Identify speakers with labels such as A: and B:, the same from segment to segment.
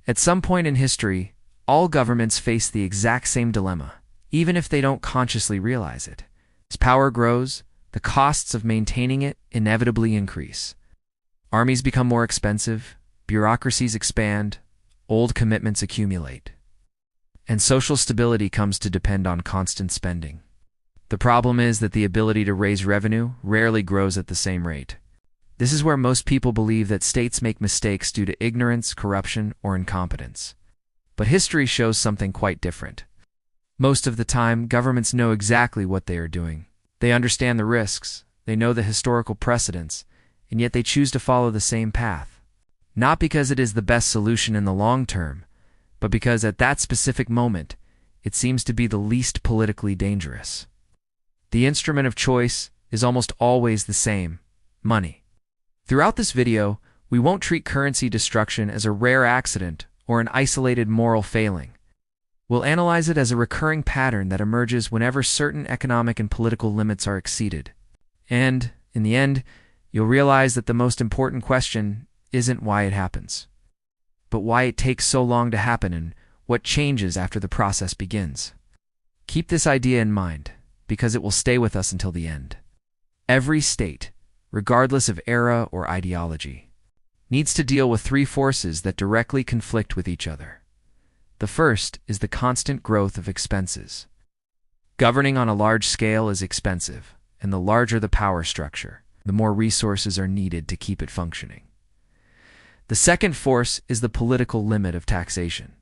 A: At some point in history, all governments face the exact same dilemma, even if they don't consciously realize it. As power grows, the costs of maintaining it inevitably increase. Armies become more expensive, bureaucracies expand, old commitments accumulate, and social stability comes to depend on constant spending. The problem is that the ability to raise revenue rarely grows at the same rate. This is where most people believe that states make mistakes due to ignorance, corruption, or incompetence. But history shows something quite different. Most of the time, governments know exactly what they are doing. They understand the risks, they know the historical precedents, and yet they choose to follow the same path. Not because it is the best solution in the long term, but because at that specific moment, it seems to be the least politically dangerous. The instrument of choice is almost always the same: money. Throughout this video, we won't treat currency destruction as a rare accident or an isolated moral failing. We'll analyze it as a recurring pattern that emerges whenever certain economic and political limits are exceeded. And, in the end, you'll realize that the most important question isn't why it happens, but why it takes so long to happen and what changes after the process begins. Keep this idea in mind, because it will stay with us until the end. Every state, regardless of era or ideology, needs to deal with three forces that directly conflict with each other. The first is the constant growth of expenses. Governing on a large scale is expensive, and the larger the power structure, the more resources are needed to keep it functioning. The second force is the political limit of taxation.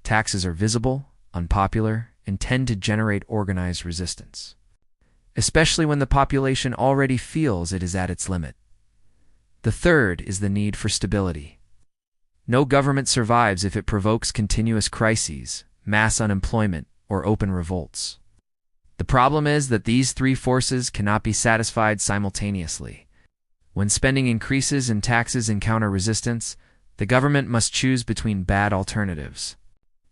A: Taxes are visible, unpopular, and tend to generate organized resistance, especially when the population already feels it is at its limit. The third is the need for stability. No government survives if it provokes continuous crises, mass unemployment, or open revolts. The problem is that these three forces cannot be satisfied simultaneously. When spending increases and taxes encounter resistance, the government must choose between bad alternatives.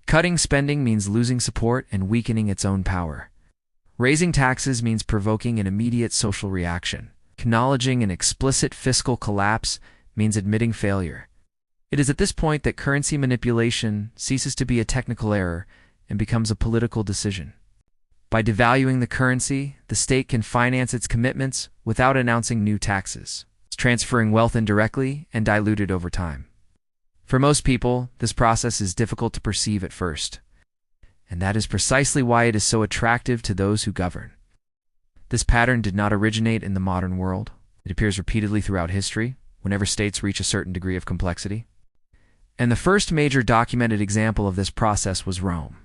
A: Cutting spending means losing support and weakening its own power. Raising taxes means provoking an immediate social reaction. Acknowledging an explicit fiscal collapse means admitting failure. It is at this point that currency manipulation ceases to be a technical error and becomes a political decision. By devaluing the currency, the state can finance its commitments without announcing new taxes, transferring wealth indirectly and diluted over time. For most people, this process is difficult to perceive at first, and that is precisely why it is so attractive to those who govern. This pattern did not originate in the modern world. It appears repeatedly throughout history, whenever states reach a certain degree of complexity. And the first major documented example of this process was Rome.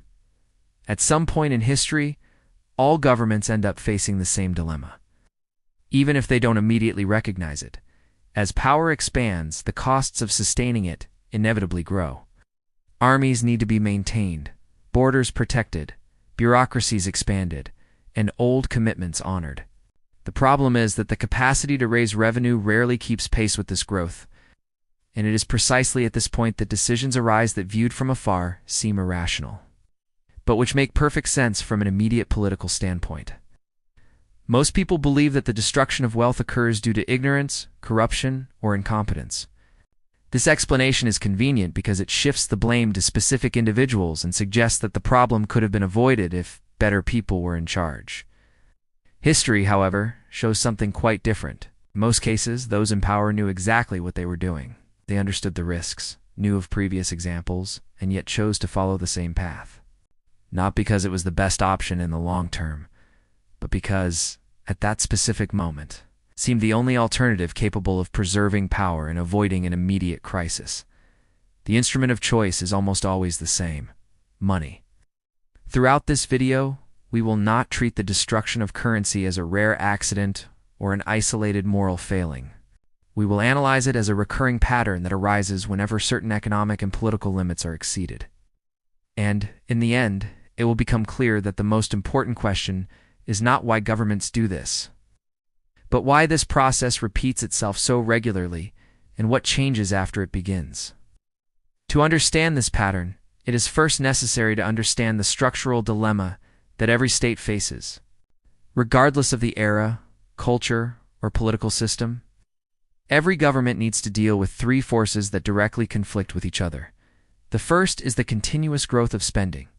A: At some point in history, all governments end up facing the same dilemma, even if they don't immediately recognize it. As power expands, the costs of sustaining it inevitably grow. Armies need to be maintained, borders protected, bureaucracies expanded, and old commitments honored. The problem is that the capacity to raise revenue rarely keeps pace with this growth, and it is precisely at this point that decisions arise that, viewed from afar, seem irrational, but which make perfect sense from an immediate political standpoint. Most people believe that the destruction of wealth occurs due to ignorance, corruption, or incompetence. This explanation is convenient because it shifts the blame to specific individuals and suggests that the problem could have been avoided if better people were in charge. History, however, shows something quite different. In most cases, those in power knew exactly what they were doing. They understood the risks, knew of previous examples, and yet chose to follow the same path. Not because it was the best option in the long term, but because, at that specific moment, it seemed the only alternative capable of preserving power and avoiding an immediate crisis. The instrument of choice is almost always the same: money. Throughout this video, we will not treat the destruction of currency as a rare accident or an isolated moral failing. We will analyze it as a recurring pattern that arises whenever certain economic and political limits are exceeded. And, in the end, it will become clear that the most important question is not why governments do this, but why this process repeats itself so regularly and what changes after it begins. To understand this pattern, it is first necessary to understand the structural dilemma that every state faces. Regardless of the era, culture, or political system, every government needs to deal with three forces that directly conflict with each other: The first is the continuous growth of spending.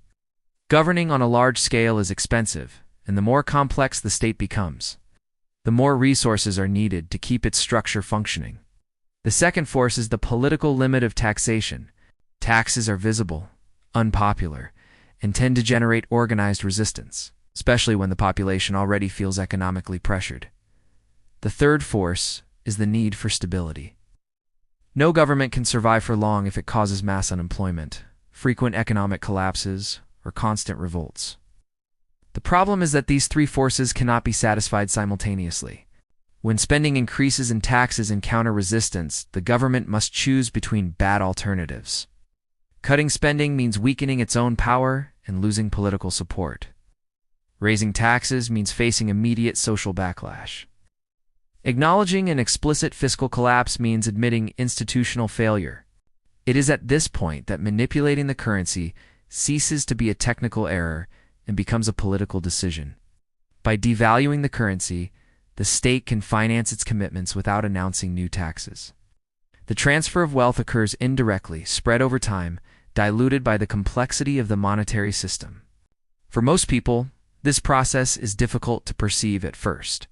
A: Governing on a large scale is expensive, and the more complex the state becomes, the more resources are needed to keep its structure functioning. The second force is the political limit of taxation. Taxes are visible, unpopular, and tend to generate organized resistance, especially when the population already feels economically pressured. The third force is the need for stability. No government can survive for long if it causes mass unemployment, frequent economic collapses, or constant revolts. The problem is that these three forces cannot be satisfied simultaneously. When spending increases and taxes encounter resistance, the government must choose between bad alternatives. Cutting spending means weakening its own power and losing political support. Raising taxes means facing immediate social backlash. Acknowledging an explicit fiscal collapse means admitting institutional failure. It is at this point that manipulating the currency ceases to be a technical error and becomes a political decision. By devaluing the currency, the state can finance its commitments without announcing new taxes. The transfer of wealth occurs indirectly, spread over time, diluted by the complexity of the monetary system. For most people, this process is difficult to perceive at first.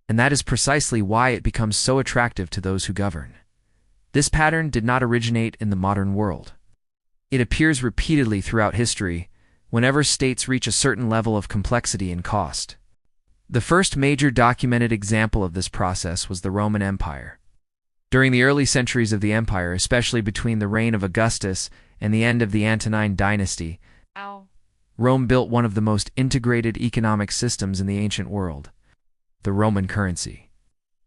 A: And that is precisely why it becomes so attractive to those who govern. This pattern did not originate in the modern world. It appears repeatedly throughout history whenever states reach a certain level of complexity and cost. The first major documented example of this process was the Roman Empire. During the early centuries of the empire, especially between the reign of Augustus and the end of the Antonine dynasty, Rome built one of the most integrated economic systems in the ancient world, the Roman currency.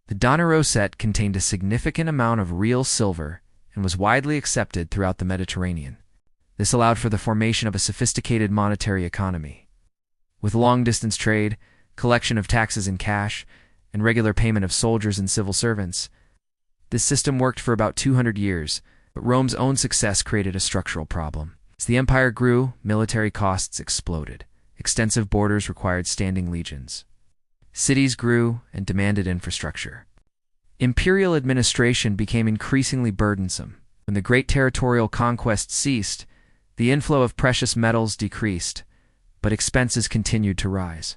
A: The denaro set contained a significant amount of real silver and was widely accepted throughout the Mediterranean. This allowed for the formation of a sophisticated monetary economy. With long-distance trade, collection of taxes in cash, and regular payment of soldiers and civil servants, this system worked for about 200 years, but Rome's own success created a structural problem. As the empire grew, military costs exploded. Extensive borders required standing legions. Cities grew and demanded infrastructure. Imperial administration became increasingly burdensome. When the great territorial conquest ceased, the inflow of precious metals decreased, but expenses continued to rise.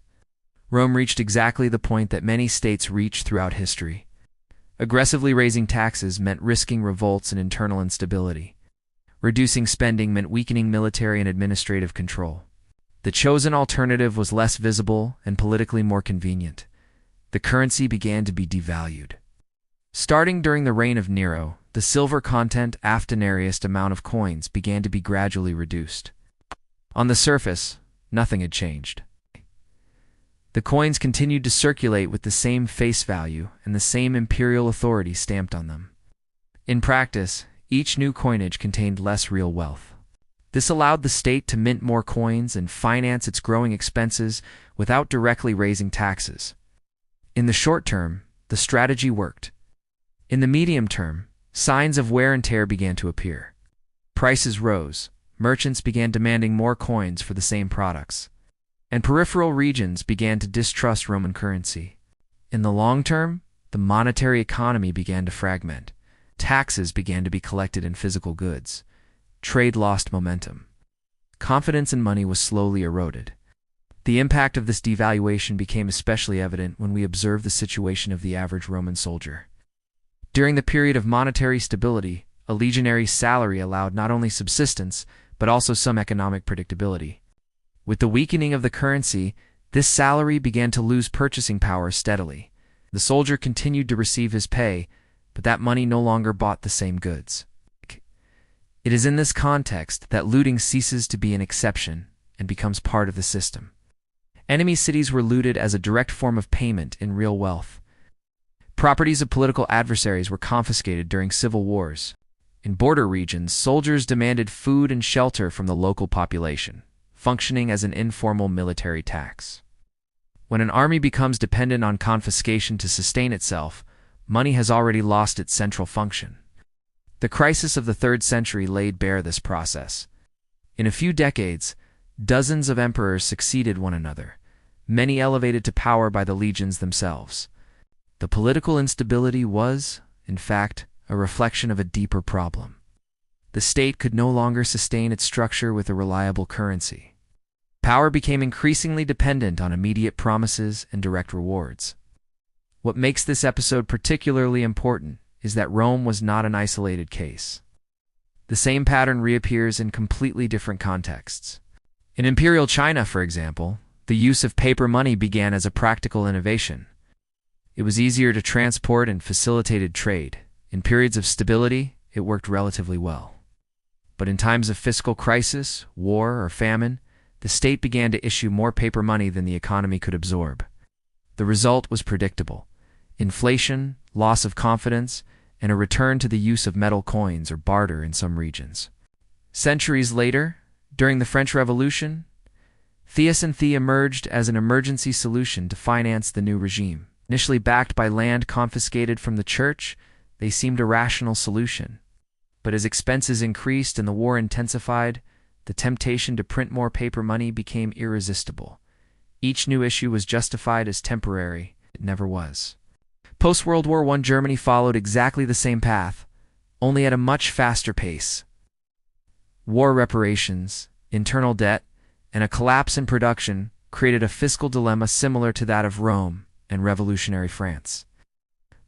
A: Rome reached exactly the point that many states reached throughout history. Aggressively raising taxes meant risking revolts and internal instability. Reducing spending meant weakening military and administrative control. The chosen alternative was less visible and politically more convenient. The currency began to be devalued. Starting during the reign of Nero, the silver content aftenariest amount of coins began to be gradually reduced. On the surface, nothing had changed. The coins continued to circulate with the same face value and the same imperial authority stamped on them. In practice, each new coinage contained less real wealth. This allowed the state to mint more coins and finance its growing expenses without directly raising taxes. In the short term, the strategy worked. In the medium term, signs of wear and tear began to appear. Prices rose, merchants began demanding more coins for the same products, and peripheral regions began to distrust Roman currency. In the long term, the monetary economy began to fragment. Taxes began to be collected in physical goods. Trade lost momentum. Confidence in money was slowly eroded. The impact of this devaluation became especially evident when we observed the situation of the average Roman soldier. During the period of monetary stability, a legionary's salary allowed not only subsistence, but also some economic predictability. With the weakening of the currency, this salary began to lose purchasing power steadily. The soldier continued to receive his pay, but that money no longer bought the same goods. It is in this context that looting ceases to be an exception and becomes part of the system. Enemy cities were looted as a direct form of payment in real wealth. Properties of political adversaries were confiscated during civil wars. In border regions, soldiers demanded food and shelter from the local population, functioning as an informal military tax. When an army becomes dependent on confiscation to sustain itself, money has already lost its central function. The crisis of the 3rd century laid bare this process. In a few decades, dozens of emperors succeeded one another, many elevated to power by the legions themselves. The political instability was, in fact, a reflection of a deeper problem. The state could no longer sustain its structure with a reliable currency. Power became increasingly dependent on immediate promises and direct rewards. What makes this episode particularly important is that Rome was not an isolated case. The same pattern reappears in completely different contexts. In Imperial China, for example, the use of paper money began as a practical innovation. It was easier to transport and facilitated trade. In periods of stability, it worked relatively well. But in times of fiscal crisis, war, or famine, the state began to issue more paper money than the economy could absorb. The result was predictable: inflation, loss of confidence, and a return to the use of metal coins or barter in some regions. Centuries later, during the French Revolution, fiat emerged as an emergency solution to finance the new regime. Initially backed by land confiscated from the church, they seemed a rational solution. But as expenses increased and the war intensified, the temptation to print more paper money became irresistible. Each new issue was justified as temporary. It never was. Post-World War I Germany followed exactly the same path, only at a much faster pace. War reparations, internal debt, and a collapse in production created a fiscal dilemma similar to that of Rome and revolutionary France.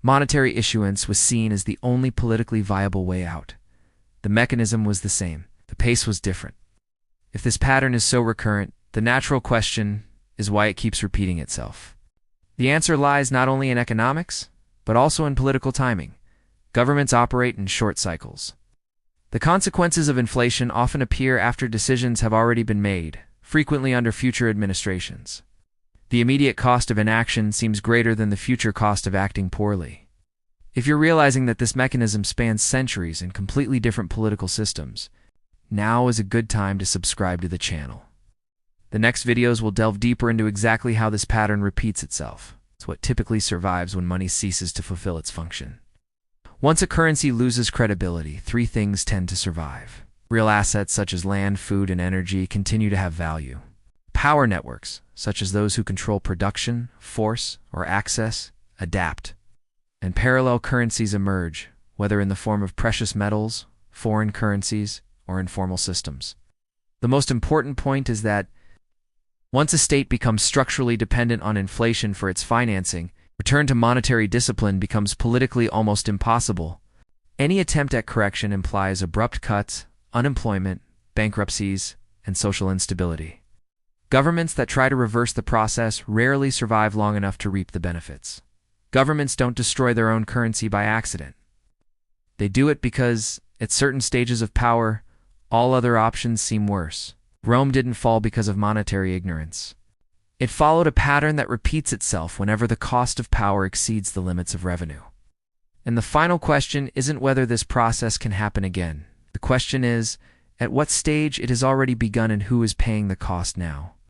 A: Monetary issuance was seen as the only politically viable way out. The mechanism was the same. The pace was different. If this pattern is so recurrent, the natural question is why it keeps repeating itself. The answer lies not only in economics, but also in political timing. Governments operate in short cycles. The consequences of inflation often appear after decisions have already been made, frequently under future administrations. The immediate cost of inaction seems greater than the future cost of acting poorly. If you're realizing that this mechanism spans centuries and completely different political systems, now is a good time to subscribe to the channel. The next videos will delve deeper into exactly how this pattern repeats itself. It's what typically survives when money ceases to fulfill its function. Once a currency loses credibility, three things tend to survive. Real assets such as land, food, and energy continue to have value. Power networks, such as those who control production, force, or access, adapt. And parallel currencies emerge, whether in the form of precious metals, foreign currencies, or informal systems. The most important point is that once a state becomes structurally dependent on inflation for its financing, return to monetary discipline becomes politically almost impossible. Any attempt at correction implies abrupt cuts, unemployment, bankruptcies, and social instability. Governments that try to reverse the process rarely survive long enough to reap the benefits. Governments don't destroy their own currency by accident. They do it because, at certain stages of power, all other options seem worse. Rome didn't fall because of monetary ignorance. It followed a pattern that repeats itself whenever the cost of power exceeds the limits of revenue. And the final question isn't whether this process can happen again. The question is, at what stage it has already begun and who is paying the cost now.